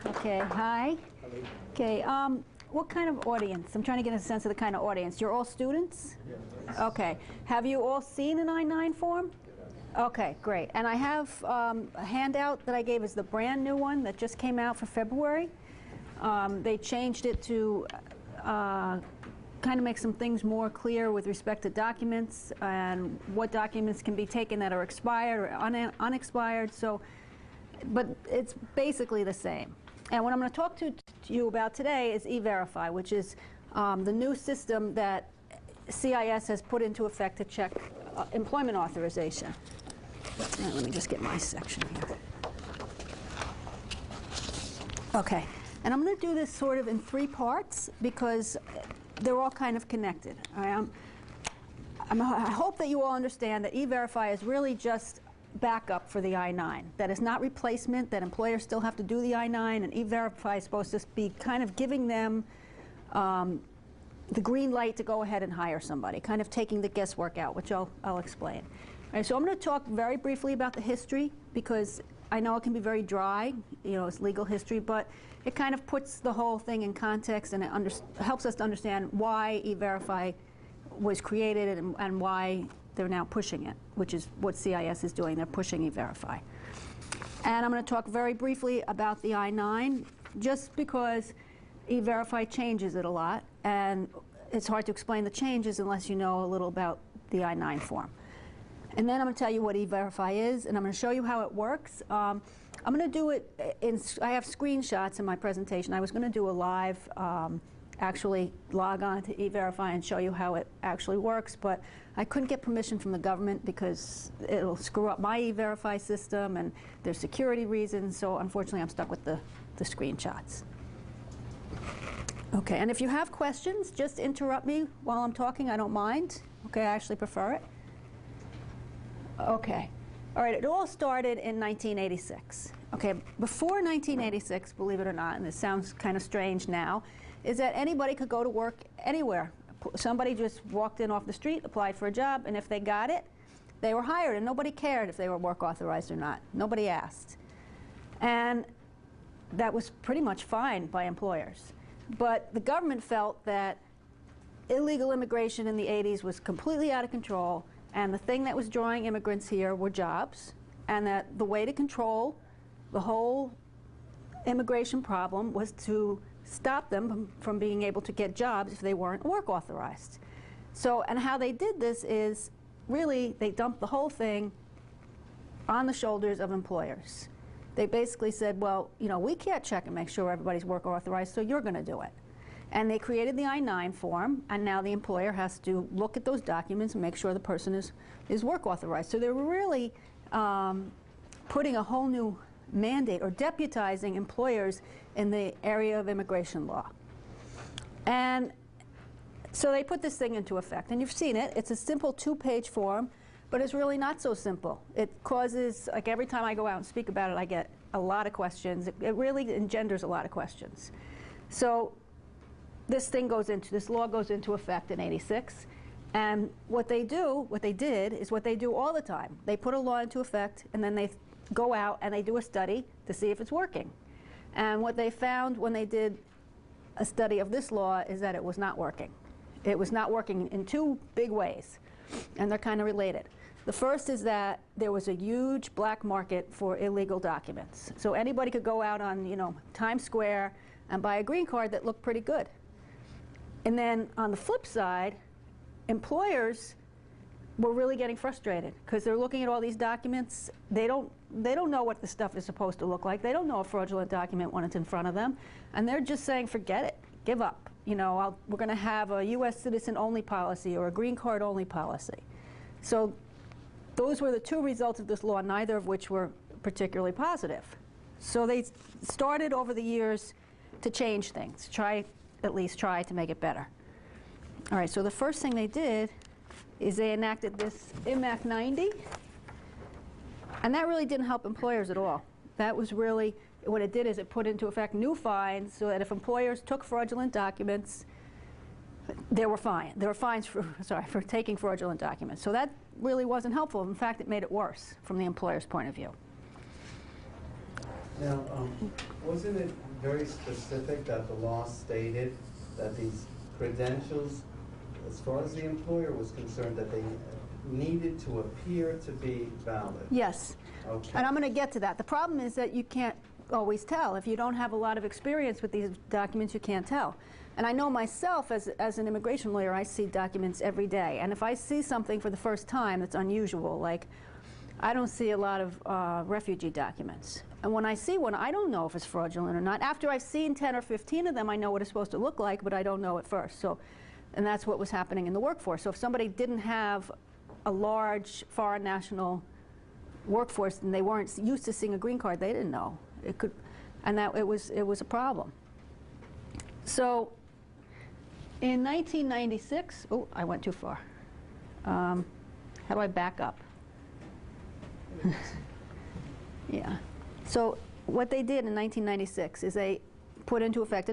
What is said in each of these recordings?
Okay, hi. Okay, what kind of audience? I'm trying to get a sense of the kind of audience. You're all students? Yes. Okay. Have you all seen an I-9 form? Okay, great. And I have a handout that I gave is the brand new one that just came out for February. They changed it to kind of make some things more clear with respect to documents and what documents can be taken that are expired or unexpired. So, but it's basically the same. And what I'm going to talk to you about today is E-Verify, which is the new system that CIS has put into effect to check employment authorization. Now, let me just get my section here. Okay, and I'm going to do this sort of in 3 parts because they're all kind of connected. I hope that you all understand that E-Verify is really just backup for the I-9. That is not replacement, that employers still have to do the I-9, and E-Verify is supposed to be kind of giving them the green light to go ahead and hire somebody, kind of taking the guesswork out, which I'll explain. All right, so I'm going to talk very briefly about the history because I know it can be very dry, you know, it's legal history, but it kind of puts the whole thing in context and it helps us to understand why E-Verify was created and why they're now pushing it, which is what CIS is doing. They're pushing E-Verify. And I'm going to talk very briefly about the I-9 just because E-Verify changes it a lot, and it's hard to explain the changes unless you know a little about the I-9 form. And then I'm going to tell you what E-Verify is, and I'm going to show you how it works. I'm going to do it I have screenshots in my presentation. I was going to do a live, actually log on to E-Verify and show you how it actually works, but I couldn't get permission from the government because it'll screw up my E-Verify system, and there's security reasons, so unfortunately I'm stuck with the screenshots. Okay, and if you have questions, just interrupt me while I'm talking. I don't mind. Okay, I actually prefer it. Okay. All right, it all started in 1986. Okay, before 1986, believe it or not, and this sounds kind of strange now, is that anybody could go to work anywhere. Somebody just walked in off the street, applied for a job, and if they got it, they were hired, and nobody cared if they were work authorized or not. Nobody asked. And that was pretty much fine by employers. But the government felt that illegal immigration in the 80s was completely out of control, and the thing that was drawing immigrants here were jobs, and that the way to control the whole immigration problem was to stop them from being able to get jobs if they weren't work authorized. So, and how they did this is really they dumped the whole thing on the shoulders of employers. They basically said, well, you know, we can't check and make sure everybody's work authorized, so you're going to do it. And they created the I-9 form, and now the employer has to look at those documents and make sure the person is work authorized. So they're really putting a whole new mandate or deputizing employers in the area of immigration law. And so they put this thing into effect, and you've seen it. It's a simple 2-page form, but it's really not so simple. It causes, like every time I go out and speak about it, I get a lot of questions. It really engenders a lot of questions. So this law goes into effect in '86, and what they did is what they do all the time. They put a law into effect, and then they go out and they do a study to see if it's working. And what they found when they did a study of this law is that it was not working. It was not working in 2 big ways, and they're kind of related. The first is that there was a huge black market for illegal documents. So anybody could go out on, you know, Times Square and buy a green card that looked pretty good. And then on the flip side, employers were really getting frustrated because they're looking at all these documents. They don't know what the stuff is supposed to look like. They don't know a fraudulent document when it's in front of them, and they're just saying, forget it, give up. You know, we're going to have a U.S. citizen only policy or a green card only policy. So those were the 2 results of this law, neither of which were particularly positive. So they started over the years to change things, at least try to make it better. All right, so the first thing they did is they enacted this IMAC 90, and that really didn't help employers at all. That was really, what it did is it put into effect new fines so that if employers took fraudulent documents, there were fines for taking fraudulent documents. So that really wasn't helpful. In fact, it made it worse from the employer's point of view. Now, wasn't it very specific that the law stated that these credentials, as far as the employer was concerned, that they needed to appear to be valid? Yes. Okay. And I'm going to get to that. The problem is that you can't always tell. If you don't have a lot of experience with these documents, you can't tell. And I know myself, as an immigration lawyer, I see documents every day. And if I see something for the first time that's unusual, like I don't see a lot of refugee documents. And when I see one, I don't know if it's fraudulent or not. After I've seen 10 or 15 of them, I know what it's supposed to look like, but I don't know at first. So, and that's what was happening in the workforce. So if somebody didn't have a large foreign national workforce and they weren't used to seeing a green card, they didn't know. It could, and that it was a problem. So in 1996, oh, I went too far. How do I back up? Yeah. So what they did in 1996 is they put into effect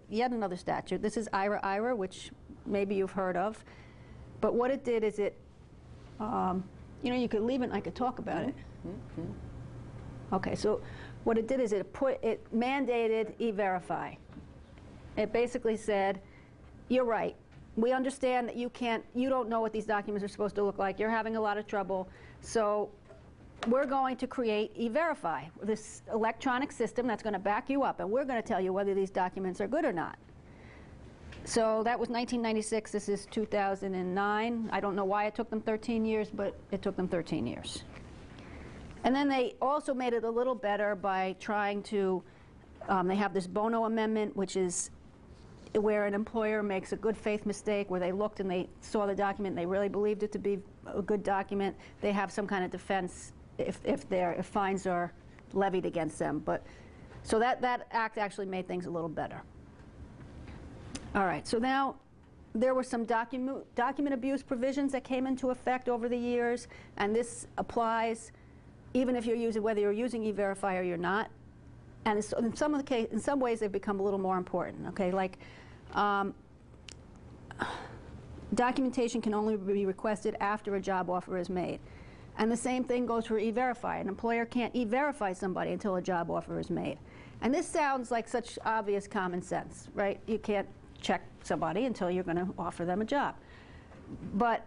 yet another statute. This is IRA, which maybe you've heard of. But what it did is it, you know, you could leave it and I could talk about it. Okay, so what it did is it mandated E-Verify. It basically said, you're right. We understand that you don't know what these documents are supposed to look like. You're having a lot of trouble. So we're going to create E-Verify, this electronic system that's going to back you up, and we're going to tell you whether these documents are good or not. So that was 1996. This is 2009. I don't know why it took them 13 years, but it took them 13 years. And then they also made it a little better by trying to, they have this Bono Amendment, which is where an employer makes a good faith mistake, where they looked and they saw the document and they really believed it to be a good document. They have some kind of defense if fines are levied against them. But so that act actually made things a little better. All right, so now there were some document abuse provisions that came into effect over the years, and this applies even if whether you're using E-Verify or you're not. And in some ways they've become a little more important. Okay, like documentation can only be requested after a job offer is made. And the same thing goes for E-Verify. An employer can't E-Verify somebody until a job offer is made. And this sounds like such obvious common sense, right? You can't check somebody until you're going to offer them a job. But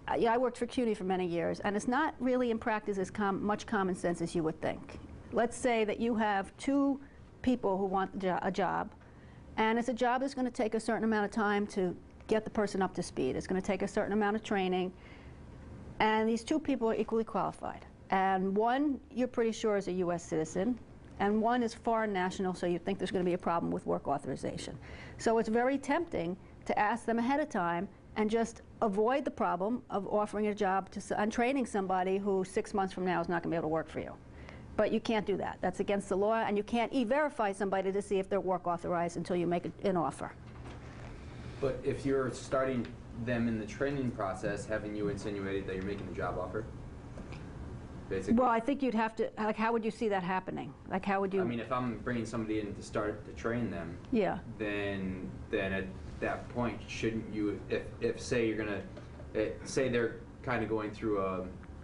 I worked for CUNY for many years, and it's not really in practice as much common sense as you would think. Let's say that you have two people who want a job, and it's a job that's going to take a certain amount of time to get the person up to speed. It's going to take a certain amount of training, and these two people are equally qualified. And one, you're pretty sure, is a U.S. citizen, and one is foreign national, so you think there's going to be a problem with work authorization. So it's very tempting to ask them ahead of time and just avoid the problem of offering a job and training somebody who 6 months from now is not going to be able to work for you. But you can't do that. That's against the law, and you can't E-Verify somebody to see if they're work authorized until you make an offer. But if you're starting them in the training process, haven't you insinuated that you're making a job offer? Basically. Well, I think you'd have to, like, how would you see that happening? Like, how would you? I mean, if I'm bringing somebody in to start to train them, yeah, then at that point, shouldn't you, if say you're gonna, say they're kind of going through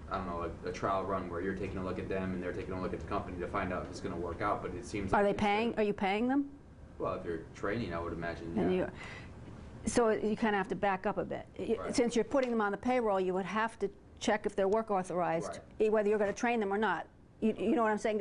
I don't know, a trial run where you're taking a look at them and they're taking a look at the company to find out if it's going to work out, but it seems like... Are you paying them? Well, if you're training, I would imagine, and so you kind of have to back up a bit. Right. Since you're putting them on the payroll, you would have to check if they're work authorized, whether you're going to train them or not. You know what I'm saying?